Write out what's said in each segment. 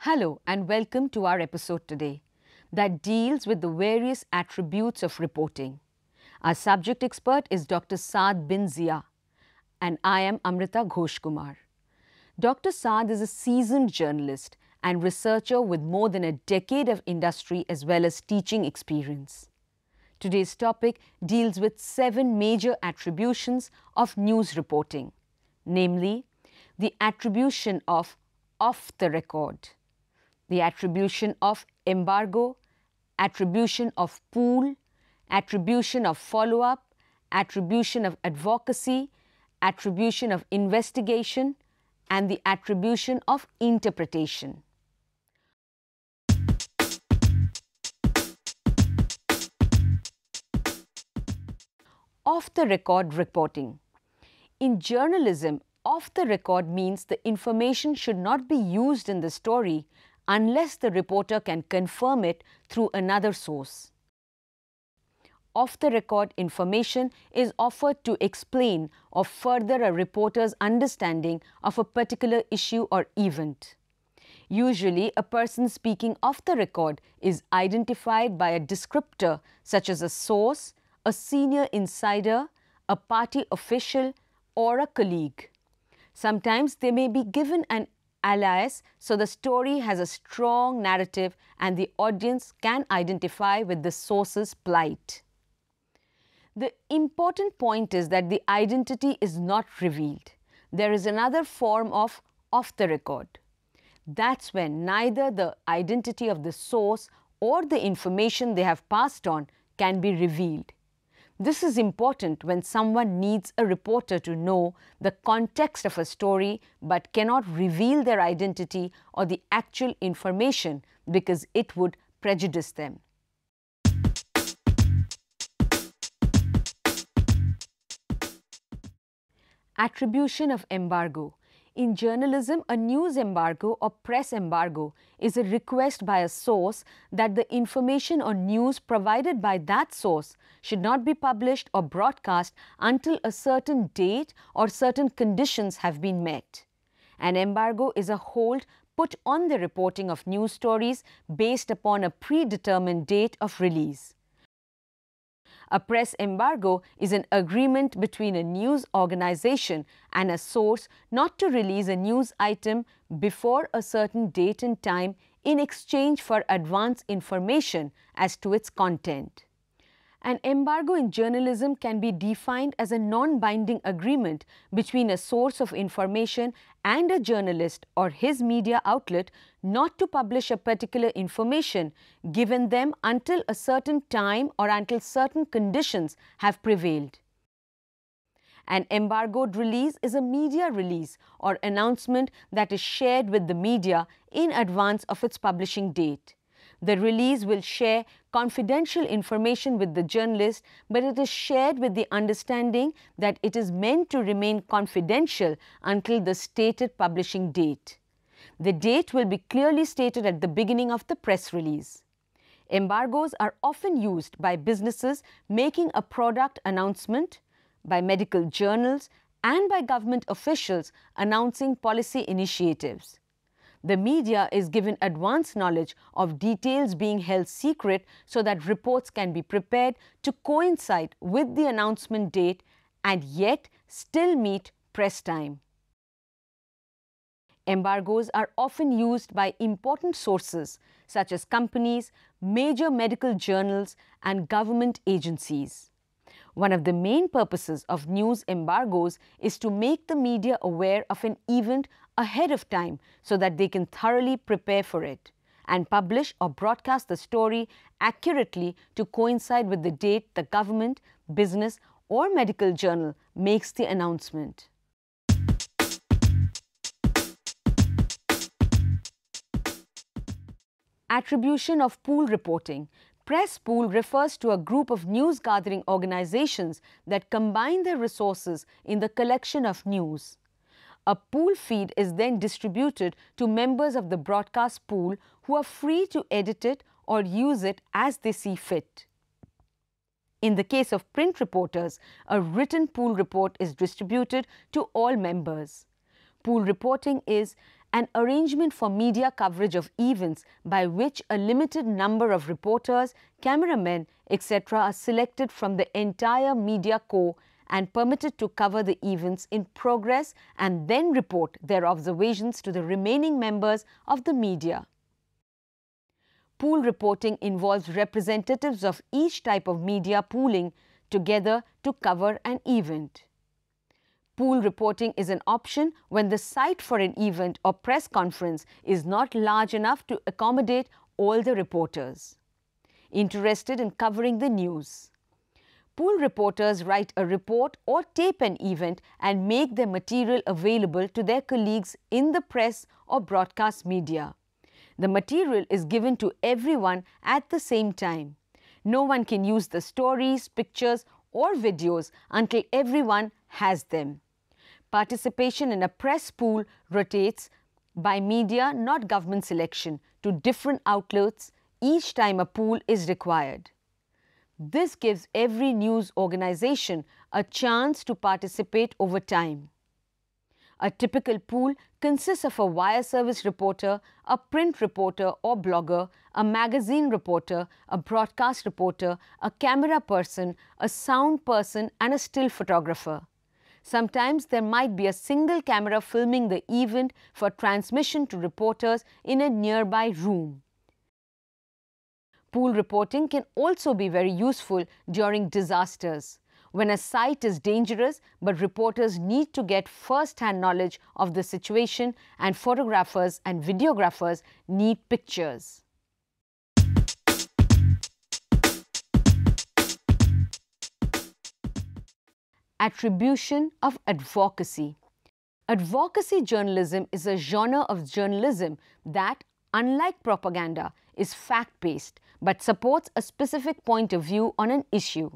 Hello and welcome to our episode today that deals with the various attributes of reporting. Our subject expert is Dr. Saad bin Zia and I am Amrita Ghosh Kumar. Dr. Saad is a seasoned journalist and researcher with more than a decade of industry as well as teaching experience. Today's topic deals with 7 major attributions of news reporting, namely the attribution of off the record, the attribution of embargo, attribution of pool, attribution of follow-up, attribution of advocacy, attribution of investigation, and the attribution of interpretation. Off-the-record reporting. In journalism, off-the-record means the information should not be used in the story unless the reporter can confirm it through another source. Off-the-record information is offered to explain or further a reporter's understanding of a particular issue or event. Usually, a person speaking off the record is identified by a descriptor such as a source, a senior insider, a party official, or a colleague. Sometimes they may be given an alias so the story has a strong narrative and the audience can identify with the source's plight. The important point is that the identity is not revealed. There is another form of off the record. That's when neither the identity of the source or the information they have passed on can be revealed. This is important when someone needs a reporter to know the context of a story but cannot reveal their identity or the actual information because it would prejudice them. Attribution of embargo. In journalism, a news embargo or press embargo is a request by a source that the information or news provided by that source should not be published or broadcast until a certain date or certain conditions have been met. An embargo is a hold put on the reporting of news stories based upon a predetermined date of release. A press embargo is an agreement between a news organization and a source not to release a news item before a certain date and time in exchange for advance information as to its content. An embargo in journalism can be defined as a non-binding agreement between a source of information and a journalist or his media outlet not to publish a particular information given them until a certain time or until certain conditions have prevailed. An embargoed release is a media release or announcement that is shared with the media in advance of its publishing date. The release will share confidential information with the journalist, but it is shared with the understanding that it is meant to remain confidential until the stated publishing date. The date will be clearly stated at the beginning of the press release. Embargoes are often used by businesses making a product announcement, by medical journals, and by government officials announcing policy initiatives. The media is given advance knowledge of details being held secret so that reports can be prepared to coincide with the announcement date and yet still meet press time. Embargoes are often used by important sources such as companies, major medical journals, and government agencies. One of the main purposes of news embargoes is to make the media aware of an event ahead of time so that they can thoroughly prepare for it and publish or broadcast the story accurately to coincide with the date the government, business, or medical journal makes the announcement. Attribution of pool reporting. Press pool refers to a group of news gathering organizations that combine their resources in the collection of news. A pool feed is then distributed to members of the broadcast pool who are free to edit it or use it as they see fit. In the case of print reporters, a written pool report is distributed to all members. Pool reporting is an arrangement for media coverage of events by which a limited number of reporters, cameramen, etc. are selected from the entire media corps and permitted to cover the events in progress and then report their observations to the remaining members of the media. Pool reporting involves representatives of each type of media pooling together to cover an event. Pool reporting is an option when the site for an event or press conference is not large enough to accommodate all the reporters interested in covering the news. Pool reporters write a report or tape an event and make their material available to their colleagues in the press or broadcast media. The material is given to everyone at the same time. No one can use the stories, pictures or videos until everyone has them. Participation in a press pool rotates by media, not government selection, to different outlets each time a pool is required. This gives every news organization a chance to participate over time. A typical pool consists of a wire service reporter, a print reporter or blogger, a magazine reporter, a broadcast reporter, a camera person, a sound person and a still photographer. Sometimes there might be a single camera filming the event for transmission to reporters in a nearby room. Pool reporting can also be very useful during disasters, when a site is dangerous but reporters need to get first-hand knowledge of the situation and photographers and videographers need pictures. Attribution of advocacy. Advocacy journalism is a genre of journalism that, unlike propaganda, is fact-based but supports a specific point of view on an issue.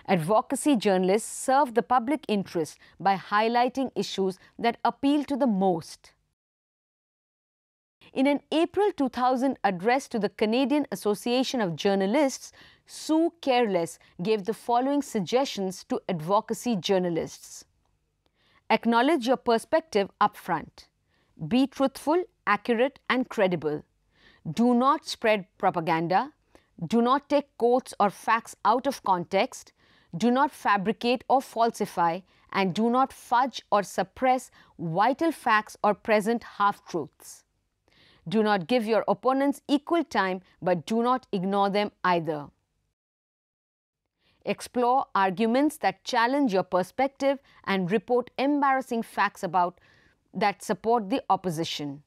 Advocacy journalists serve the public interest by highlighting issues that appeal to the most. In an April 2000 address to the Canadian Association of Journalists, Sue Careless gave the following suggestions to advocacy journalists. Acknowledge your perspective upfront. Be truthful, accurate and credible. Do not spread propaganda. Do not take quotes or facts out of context. Do not fabricate or falsify, and do not fudge or suppress vital facts or present half-truths. Do not give your opponents equal time, but do not ignore them either. Explore arguments that challenge your perspective and report embarrassing facts about that support the opposition.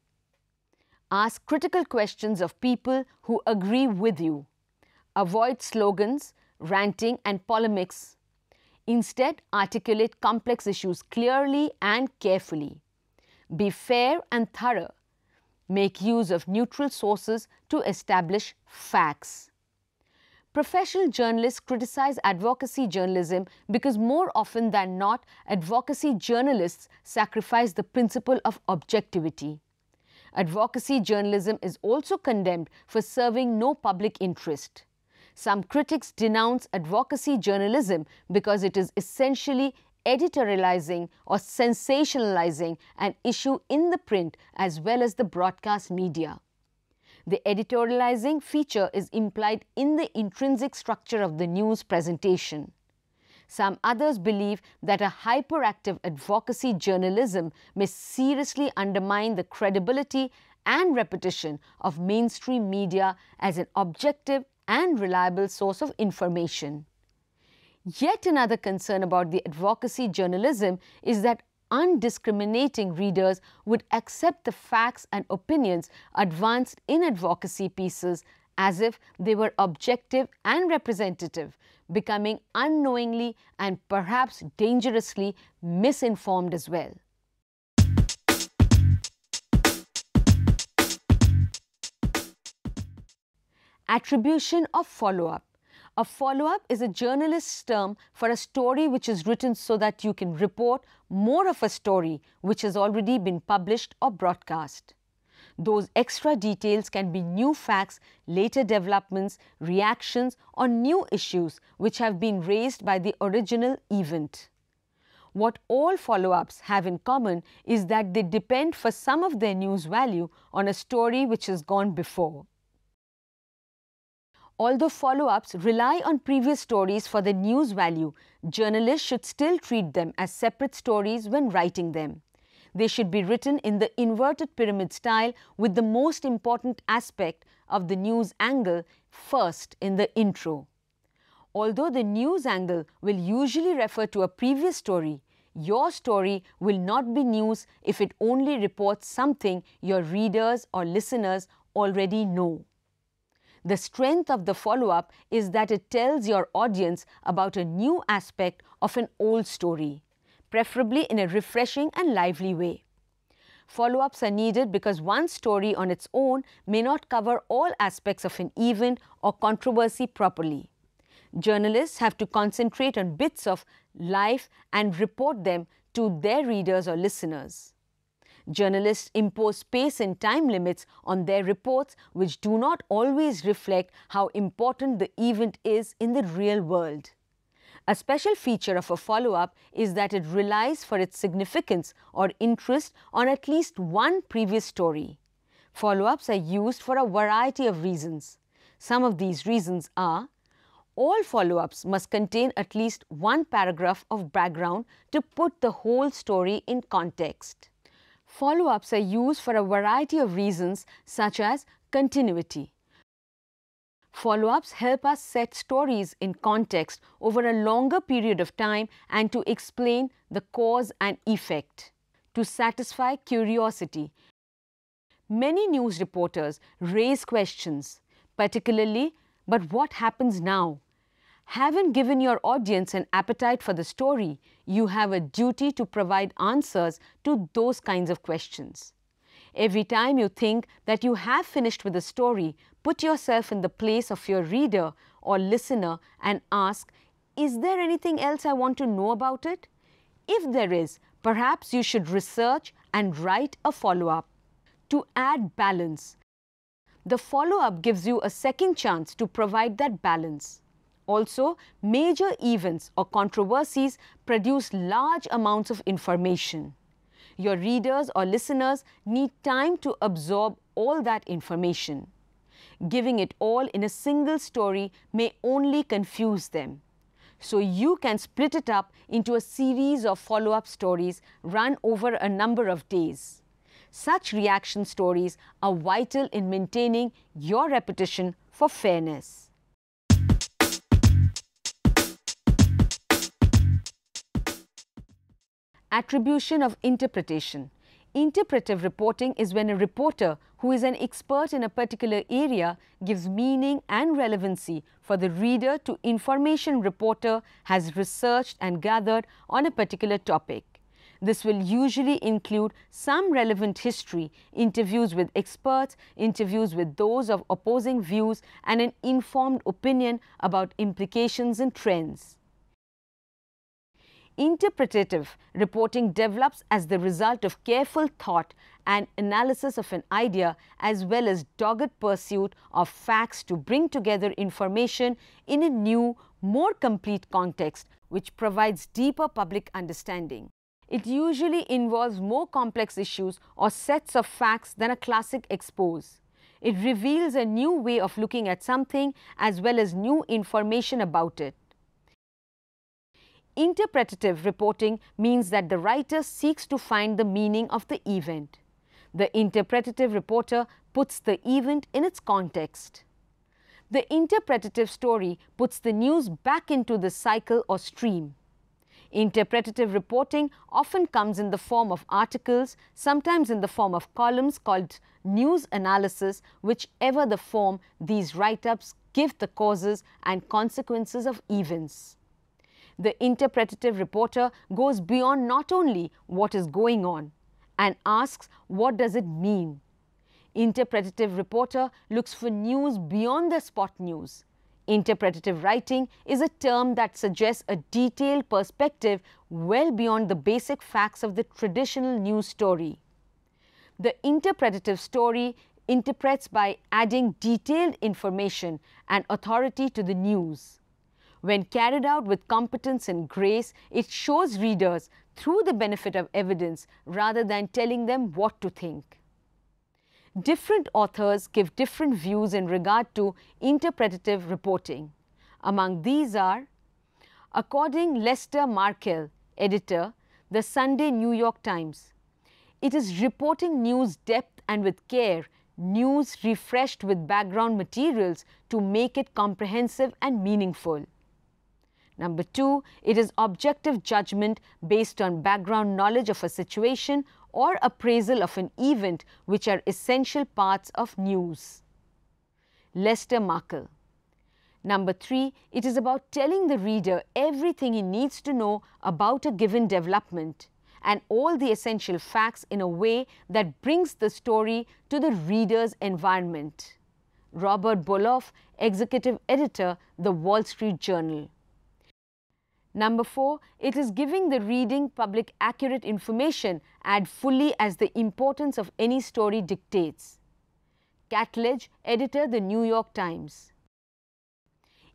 Ask critical questions of people who agree with you. Avoid slogans, ranting and polemics. Instead, articulate complex issues clearly and carefully. Be fair and thorough. Make use of neutral sources to establish facts. Professional journalists criticize advocacy journalism because more often than not, advocacy journalists sacrifice the principle of objectivity. Advocacy journalism is also condemned for serving no public interest. Some critics denounce advocacy journalism because it is essentially editorializing or sensationalizing an issue in the print as well as the broadcast media. The editorializing feature is implied in the intrinsic structure of the news presentation. Some others believe that a hyperactive advocacy journalism may seriously undermine the credibility and reputation of mainstream media as an objective and reliable source of information. Yet another concern about the advocacy journalism is that undiscriminating readers would accept the facts and opinions advanced in advocacy pieces as if they were objective and representative, becoming unknowingly and perhaps dangerously misinformed as well. Attribution of follow-up. A follow-up is a journalist's term for a story which is written so that you can report more of a story which has already been published or broadcast. Those extra details can be new facts, later developments, reactions, or new issues which have been raised by the original event. What all follow-ups have in common is that they depend for some of their news value on a story which has gone before. Although follow-ups rely on previous stories for their news value, journalists should still treat them as separate stories when writing them. They should be written in the inverted pyramid style with the most important aspect of the news angle first in the intro. Although the news angle will usually refer to a previous story, your story will not be news if it only reports something your readers or listeners already know. The strength of the follow-up is that it tells your audience about a new aspect of an old story, preferably in a refreshing and lively way. Follow-ups are needed because one story on its own may not cover all aspects of an event or controversy properly. Journalists have to concentrate on bits of life and report them to their readers or listeners. Journalists impose space and time limits on their reports which do not always reflect how important the event is in the real world. A special feature of a follow-up is that it relies for its significance or interest on at least one previous story. Follow-ups are used for a variety of reasons. Some of these reasons are: all follow-ups must contain at least one paragraph of background to put the whole story in context. Follow-ups are used for a variety of reasons such as continuity. Follow-ups help us set stories in context over a longer period of time and to explain the cause and effect. To satisfy curiosity. Many news reporters raise questions, particularly, but what happens now? Having given your audience an appetite for the story, you have a duty to provide answers to those kinds of questions. Every time you think that you have finished with a story, put yourself in the place of your reader or listener and ask, is there anything else I want to know about it? If there is, perhaps you should research and write a follow-up. To add balance. The follow-up gives you a second chance to provide that balance. Also, major events or controversies produce large amounts of information. Your readers or listeners need time to absorb all that information. Giving it all in a single story may only confuse them. So you can split it up into a series of follow-up stories run over a number of days. Such reaction stories are vital in maintaining your reputation for fairness. Attribution of interpretation. Interpretive reporting is when a reporter who is an expert in a particular area gives meaning and relevancy for the reader to information reporter has researched and gathered on a particular topic. This will usually include some relevant history, interviews with experts, interviews with those of opposing views, and an informed opinion about implications and trends. Interpretative reporting develops as the result of careful thought and analysis of an idea as well as dogged pursuit of facts to bring together information in a new, more complete context which provides deeper public understanding. It usually involves more complex issues or sets of facts than a classic expose. It reveals a new way of looking at something as well as new information about it. Interpretative reporting means that the writer seeks to find the meaning of the event. The interpretative reporter puts the event in its context. The interpretative story puts the news back into the cycle or stream. Interpretative reporting often comes in the form of articles, sometimes in the form of columns called news analysis, whichever the form these write-ups give the causes and consequences of events. The interpretative reporter goes beyond not only what is going on and asks what does it mean. Interpretative reporter looks for news beyond the spot news. Interpretative writing is a term that suggests a detailed perspective well beyond the basic facts of the traditional news story. The interpretative story interprets by adding detailed information and authority to the news. When carried out with competence and grace, it shows readers through the benefit of evidence rather than telling them what to think. Different authors give different views in regard to interpretative reporting. Among these are, according Lester Markel, editor, The Sunday New York Times, it is reporting news depth and with care, news refreshed with background materials to make it comprehensive and meaningful. Number 2, it is objective judgment based on background knowledge of a situation or appraisal of an event which are essential parts of news. Lester Markel. Number 3, it is about telling the reader everything he needs to know about a given development and all the essential facts in a way that brings the story to the reader's environment. Robert Boloff, Executive Editor, The Wall Street Journal. Number 4, it is giving the reading public accurate information as fully as the importance of any story dictates. Catledge, Editor, The New York Times.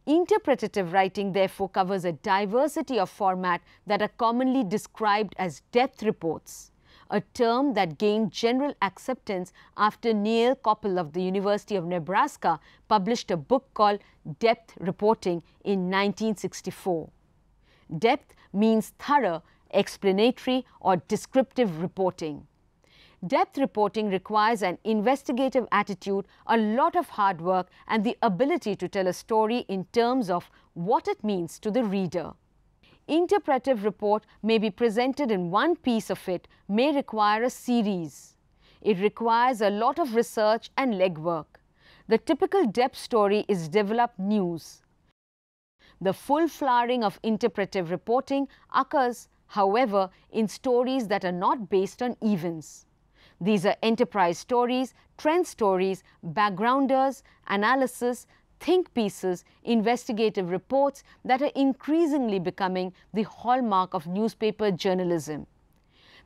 Interpretative writing therefore covers a diversity of format that are commonly described as depth reports, a term that gained general acceptance after Neil Koppel of the University of Nebraska published a book called Depth Reporting in 1964. Depth means thorough, explanatory or descriptive reporting. Depth reporting requires an investigative attitude, a lot of hard work and the ability to tell a story in terms of what it means to the reader. Interpretive report may be presented in one piece of it, may require a series. It requires a lot of research and legwork. The typical depth story is developed news. The full flowering of interpretive reporting occurs, however, in stories that are not based on events. These are enterprise stories, trend stories, backgrounders, analysis, think pieces, investigative reports that are increasingly becoming the hallmark of newspaper journalism.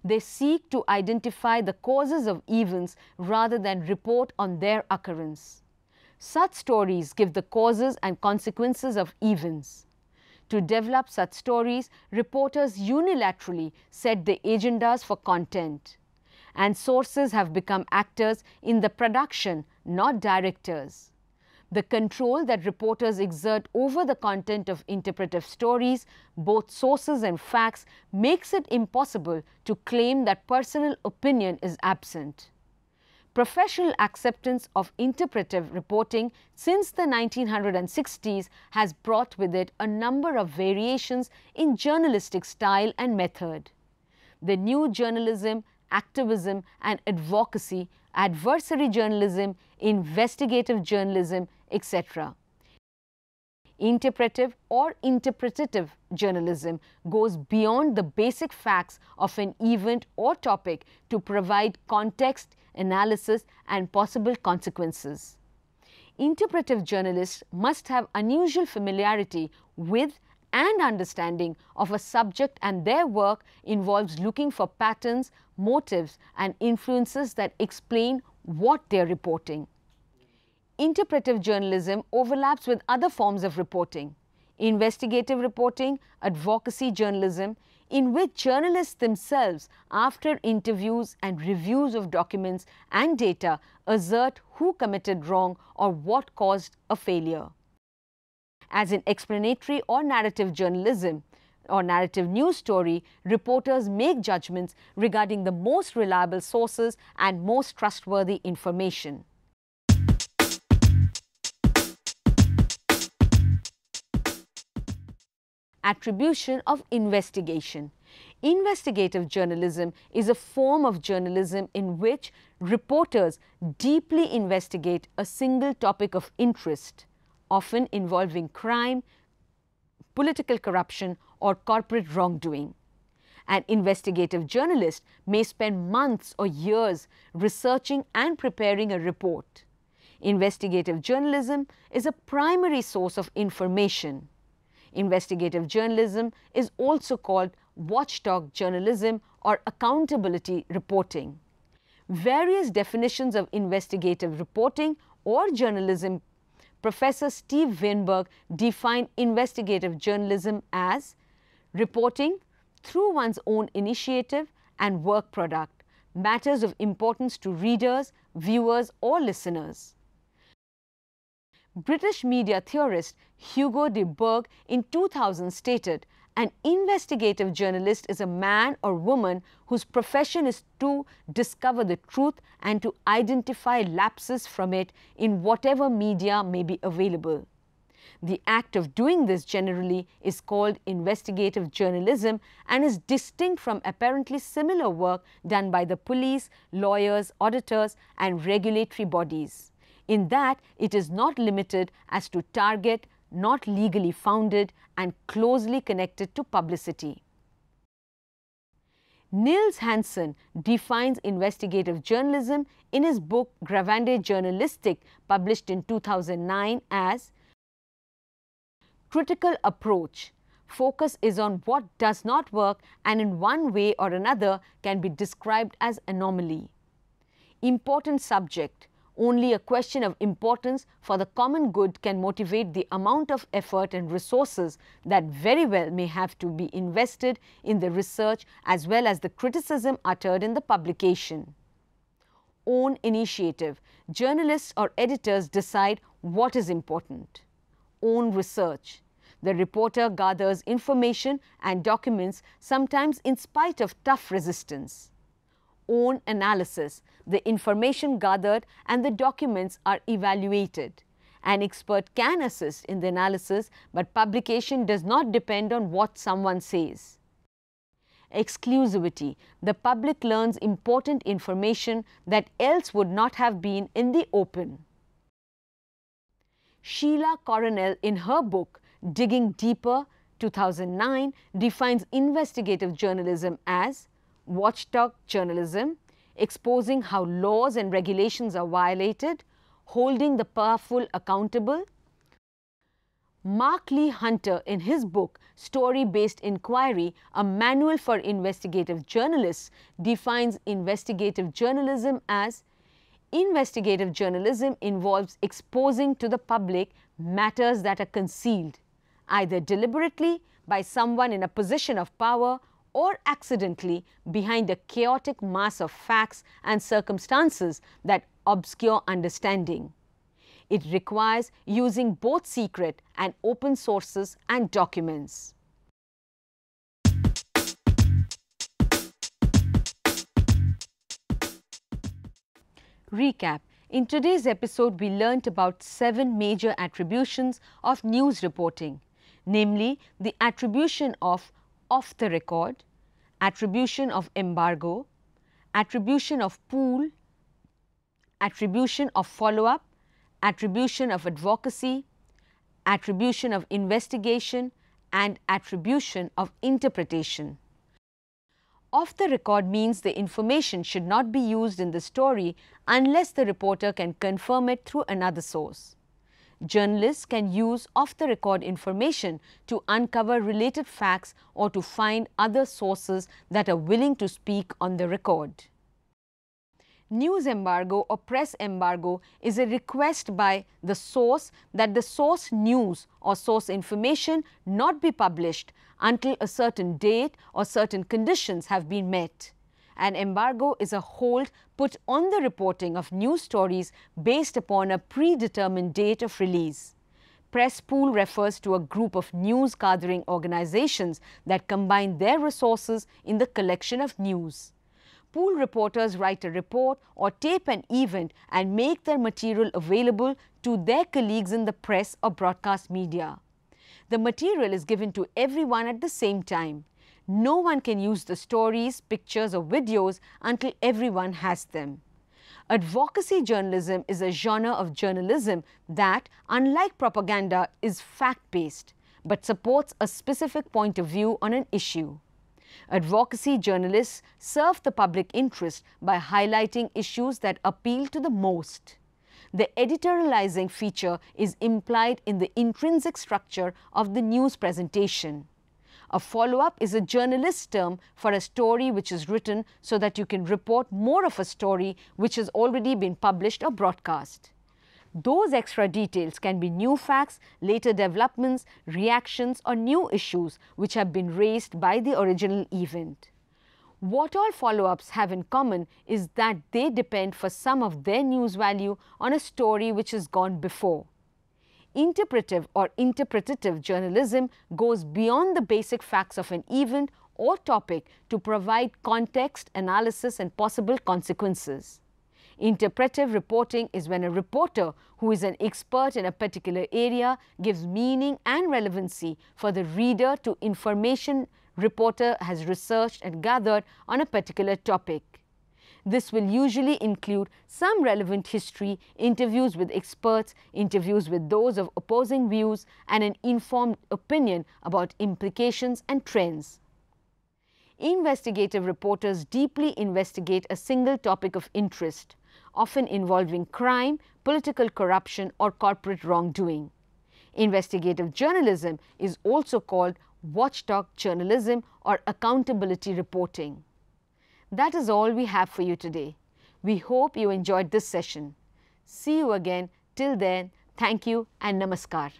They seek to identify the causes of events rather than report on their occurrence. Such stories give the causes and consequences of events. To develop such stories, reporters unilaterally set the agendas for content, and sources have become actors in the production, not directors. The control that reporters exert over the content of interpretive stories, both sources and facts, makes it impossible to claim that personal opinion is absent. Professional acceptance of interpretive reporting since the 1960s has brought with it a number of variations in journalistic style and method. The new journalism, activism and advocacy, adversary journalism, investigative journalism, etc. Interpretive or interpretative journalism goes beyond the basic facts of an event or topic to provide context, analysis and possible consequences. Interpretive journalists must have unusual familiarity with and understanding of a subject, and their work involves looking for patterns, motives and influences that explain what they are reporting. Interpretive journalism overlaps with other forms of reporting: investigative reporting, advocacy journalism, in which journalists themselves, after interviews and reviews of documents and data, assert who committed wrong or what caused a failure. As in explanatory or narrative journalism or narrative news story, reporters make judgments regarding the most reliable sources and most trustworthy information. Attribution of investigation. Investigative journalism is a form of journalism in which reporters deeply investigate a single topic of interest, often involving crime, political corruption or corporate wrongdoing. An investigative journalist may spend months or years researching and preparing a report. Investigative journalism is a primary source of information. Investigative journalism is also called watchdog journalism or accountability reporting. Various definitions of investigative reporting or journalism Professor Steve Weinberg defined investigative journalism as reporting through one's own initiative and work product, matters of importance to readers, viewers or listeners. British media theorist Hugo de Bourg in 2000 stated, "An investigative journalist is a man or woman whose profession is to discover the truth and to identify lapses from it in whatever media may be available." The act of doing this generally is called investigative journalism and is distinct from apparently similar work done by the police, lawyers, auditors and regulatory bodies, in that it is not limited as to target, not legally founded and closely connected to publicity. Niels Hansen defines investigative journalism in his book Gravande Journalistik, published in 2009, as critical approach. Focus is on what does not work and in one way or another can be described as anomaly. Important subject. Only a question of importance for the common good can motivate the amount of effort and resources that very well may have to be invested in the research as well as the criticism uttered in the publication. Own initiative. Journalists or editors decide what is important. Own research. The reporter gathers information and documents, sometimes in spite of tough resistance. Own analysis. The information gathered and the documents are evaluated. An expert can assist in the analysis, but publication does not depend on what someone says. Exclusivity. The public learns important information that else would not have been in the open. Sheila Coronel, in her book Digging Deeper, 2009, defines investigative journalism as watchdog journalism, exposing how laws and regulations are violated, holding the powerful accountable. Mark Lee Hunter, in his book Story-Based Inquiry, a manual for investigative journalists, defines investigative journalism as investigative journalism involves exposing to the public matters that are concealed, either deliberately by someone in a position of power or accidentally behind a chaotic mass of facts and circumstances that obscure understanding. It requires using both secret and open sources and documents. Recap. In today's episode, we learnt about 7 major attributions of news reporting, namely the attribution of off the record, attribution of embargo, attribution of pool, attribution of follow-up, attribution of advocacy, attribution of investigation, and attribution of interpretation. Off the record means the information should not be used in the story unless the reporter can confirm it through another source. Journalists can use off-the-record information to uncover related facts or to find other sources that are willing to speak on the record. News embargo or press embargo is a request by the source that the source news or source information not be published until a certain date or certain conditions have been met. An embargo is a hold put on the reporting of news stories based upon a predetermined date of release. Press pool refers to a group of news gathering organizations that combine their resources in the collection of news. Pool reporters write a report or tape an event and make their material available to their colleagues in the press or broadcast media. The material is given to everyone at the same time. No one can use the stories, pictures or videos until everyone has them. Advocacy journalism is a genre of journalism that, unlike propaganda, is fact-based but supports a specific point of view on an issue. Advocacy journalists serve the public interest by highlighting issues that appeal to the most. The editorializing feature is implied in the intrinsic structure of the news presentation. A follow-up is a journalist's term for a story which is written so that you can report more of a story which has already been published or broadcast. Those extra details can be new facts, later developments, reactions, or new issues which have been raised by the original event. What all follow-ups have in common is that they depend for some of their news value on a story which has gone before. Interpretive or interpretative journalism goes beyond the basic facts of an event or topic to provide context, analysis, and possible consequences. Interpretive reporting is when a reporter who is an expert in a particular area gives meaning and relevancy for the reader to information reporter has researched and gathered on a particular topic. This will usually include some relevant history, interviews with experts, interviews with those of opposing views, and an informed opinion about implications and trends. Investigative reporters deeply investigate a single topic of interest, often involving crime, political corruption, or corporate wrongdoing. Investigative journalism is also called watchdog journalism or accountability reporting. That is all we have for you today. We hope you enjoyed this session. See you again. Till then, thank you and namaskar.